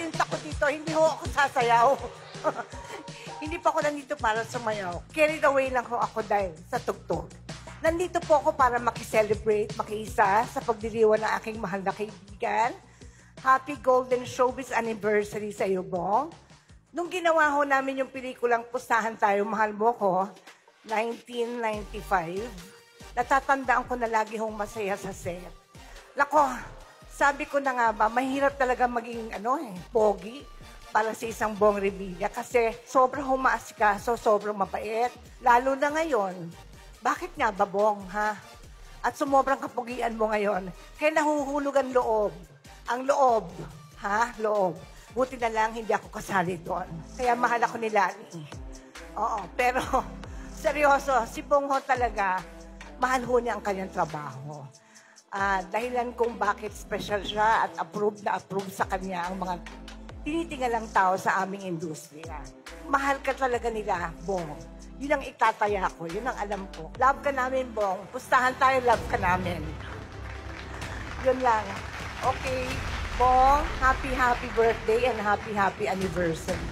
talent ako dito. Hindi ho ako sasayaw. Hindi pa ako nandito para sumayaw. Carried away lang ho ako dahil sa tugtog. Nandito po ako para makiselebrate, makiisa sa pagdiriwan ng aking mahal na kaibigan. Happy Golden Showbiz Anniversary sa iyo, Bong. Nung ginawa ho namin yung pelikulang Pustahan Tayo, Mahal Mo Ko, 1995, natatandaan ko na lagi hong masaya sa set. Nako, sabi ko na nga ba, mahirap talaga maging pogi para sa isang Bong Revilla kasi sobrang humaasikaso, sobrang mabait. Lalo na ngayon, bakit nga ba, Bong, ha? At sumobrang kapugian mo ngayon, kaya nahuhulog ang loob. Ang loob, ha? Loob. Buti na lang hindi ako kasali doon. Kaya mahal ako ni Lani. Oo, pero seryoso, si Bong ho talaga, mahal ho niya ang kanyang trabaho. Dahilan kung bakit special siya at approve sa kanya ang mga tinitingalang tao sa aming industriya. Mahal ka talaga nila, Bong. Yun ang itataya ko, yun ang alam ko. Love ka namin, Bong. Pustahan tayo, love ka namin. Yun lang. Okay, Bong, happy birthday and happy anniversary.